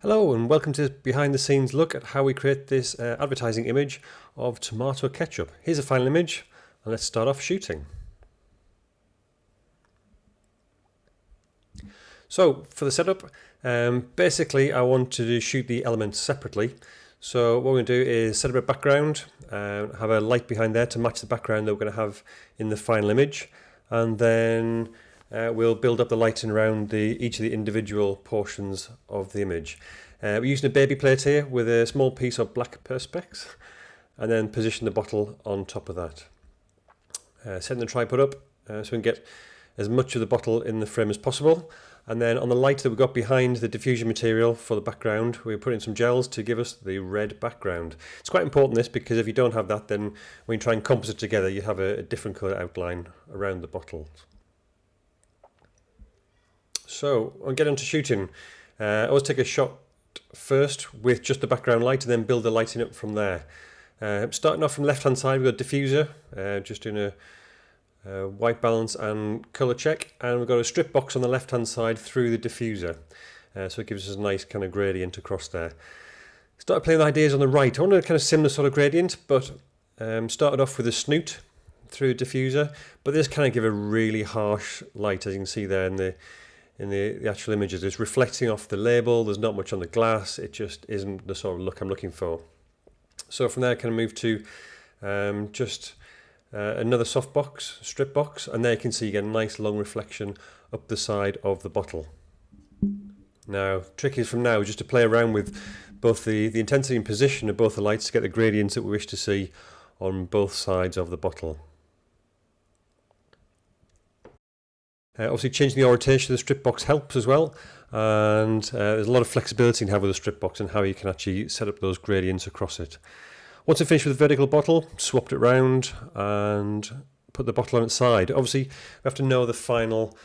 Hello and welcome to this behind the scenes look at how we create this advertising image of tomato ketchup. Here's a final image and let's start off shooting. So for the setup, basically I want to shoot the elements separately. So what we're going to do is set up a background, have a light behind there to match the background that we're going to have in the final image, and then we'll build up the lighting around each of the individual portions of the image. We're using a baby plate here with a small piece of black perspex, and then position the bottle on top of that. Setting the tripod up so we can get as much of the bottle in the frame as possible. And then on the light that we've got behind the diffusion material for the background, we're putting some gels to give us the red background. It's quite important this, because if you don't have that, then when you try and composite together, you have a different colour outline around the bottle. So I'll get into shooting. I always take a shot first with just the background light and then build the lighting up from there. Starting off from left hand side, we've got diffuser, just doing a white balance and colour check, and we've got a strip box on the left hand side through the diffuser, so it gives us a nice kind of gradient across there. Started playing with ideas on the right. I wanted a kind of similar sort of gradient, but started off with a snoot through the diffuser, but this kind of give a really harsh light, as you can see there in the actual images. It's reflecting off the label, there's not much on the glass, it just isn't the sort of look I'm looking for. So from there I kind of move to another soft box, strip box, and there you can see you get a nice long reflection up the side of the bottle. Now, trick is from now just to play around with both the intensity and position of both the lights to get the gradients that we wish to see on both sides of the bottle. Obviously changing the orientation of the strip box helps as well, and there's a lot of flexibility in having the strip box and how you can actually set up those gradients across it. Once I finished with the vertical bottle, swapped it round and put the bottle on its side. Obviously we have to know the final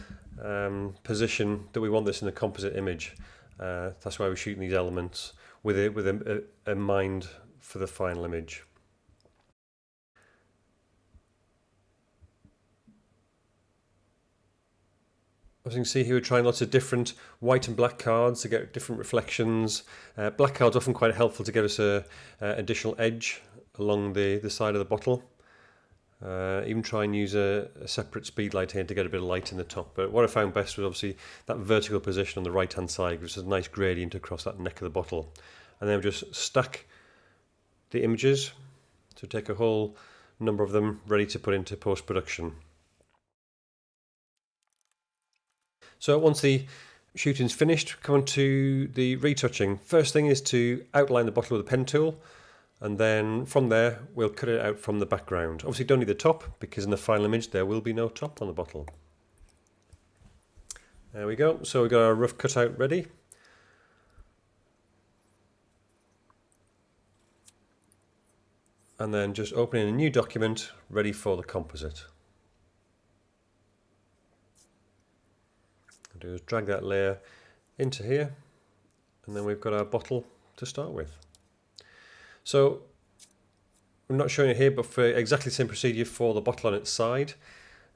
position that we want this in the composite image. That's why we're shooting these elements with a mind for the final image. As you can see here, we're trying lots of different white and black cards to get different reflections. Black cards often quite helpful to give us a additional edge along the side of the bottle. Even try and use a separate speed light here to get a bit of light in the top. But what I found best was obviously that vertical position on the right hand side gives us a nice gradient across that neck of the bottle. And then we just stack the images, so take a whole number of them ready to put into post-production. So once the shooting's finished, come on to the retouching. First thing is to outline the bottle with a pen tool, and then from there we'll cut it out from the background. Obviously don't need the top, because in the final image there will be no top on the bottle. There we go, so we've got our rough cutout ready. And then just opening a new document ready for the composite. Do is drag that layer into here, and then we've got our bottle to start with. So I'm not showing it here, but for exactly the same procedure for the bottle on its side,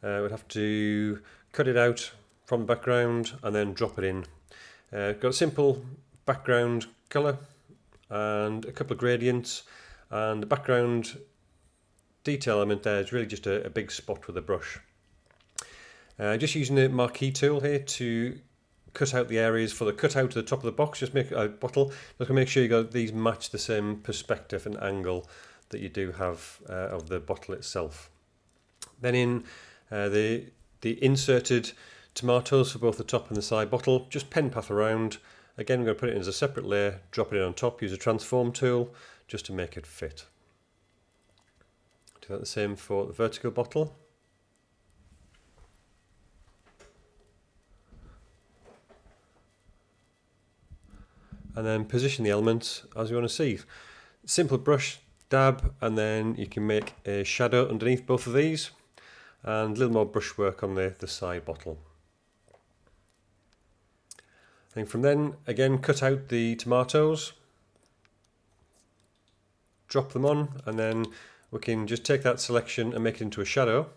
we'd have to cut it out from the background and then drop it in. Got a simple background colour and a couple of gradients, and the background detail element there is really just a big spot with a brush. Just using the marquee tool here to cut out the areas for the cutout to the top of the box. Just make a bottle. Just make sure you got these match the same perspective and angle that you do have of the bottle itself. Then in the inserted tomatoes for both the top and the side bottle, just pen path around. Again, we're going to put it in as a separate layer, drop it in on top, use a transform tool just to make it fit. Do that the same for the vertical bottle. And then position the elements as you want to see. Simple brush, dab, and then you can make a shadow underneath both of these, and a little more brushwork on the side bottle. And from then, again, cut out the tomatoes, drop them on, and then we can just take that selection and make it into a shadow.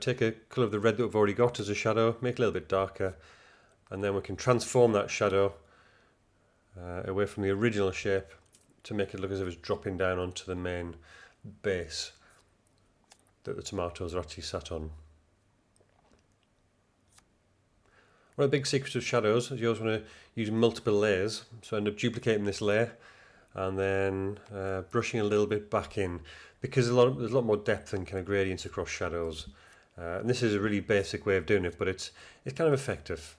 Take a colour of the red that we've already got as a shadow, make it a little bit darker, and then we can transform that shadow away from the original shape to make it look as if it's dropping down onto the main base that the tomatoes are actually sat on. One of the big secrets of shadows is you always want to use multiple layers, so end up duplicating this layer and then brushing a little bit back in, because there's a lot more depth and kind of gradients across shadows. And this is a really basic way of doing it, but it's kind of effective.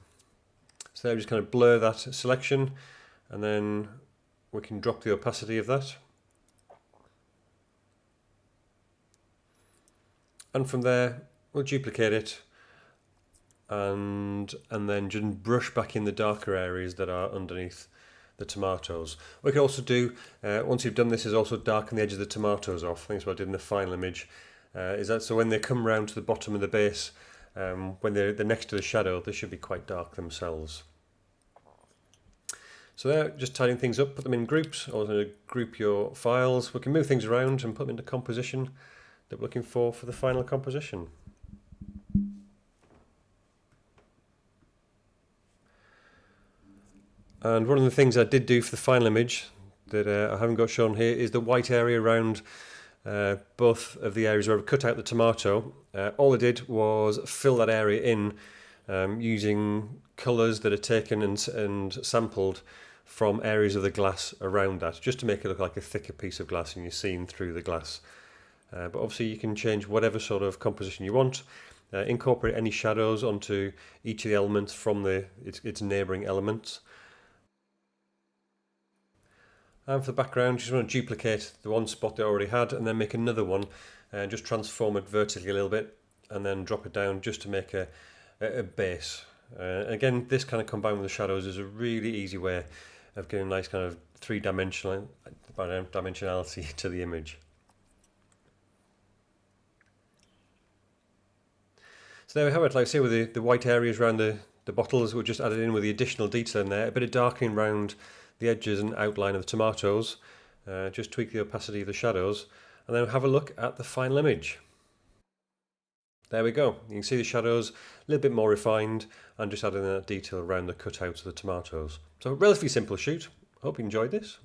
So there, just kind of blur that selection, and then we can drop the opacity of that. And from there, we'll duplicate it and then just brush back in the darker areas that are underneath the tomatoes. What we can also do, once you've done this, is also darken the edge of the tomatoes off. I think that's what I did in the final image. Is that so when they come round to the bottom of the base, when they're next to the shadow, they should be quite dark themselves. So there, just tidying things up, put them in groups, or group your files. We can move things around and put them into composition that we're looking for the final composition. And one of the things I did do for the final image that I haven't got shown here is the white area around both of the areas where I've cut out the tomato. All I did was fill that area in using colours that are taken and sampled from areas of the glass around that, just to make it look like a thicker piece of glass and you're seeing through the glass. But obviously you can change whatever sort of composition you want, incorporate any shadows onto each of the elements from its neighbouring elements. And for the background, you just want to duplicate the one spot they already had and then make another one and just transform it vertically a little bit and then drop it down just to make a base. Again, this kind of combined with the shadows is a really easy way of getting a nice kind of three-dimensionality to the image. So there we have it. Like I say, with the white areas around the bottles, we'll just add it in with the additional detail in there, a bit of darkening around the edges and outline of the tomatoes, just tweak the opacity of the shadows, and then have a look at the final image. There we go. You can see the shadows a little bit more refined and just adding that detail around the cutouts of the tomatoes. So relatively simple shoot. Hope you enjoyed this.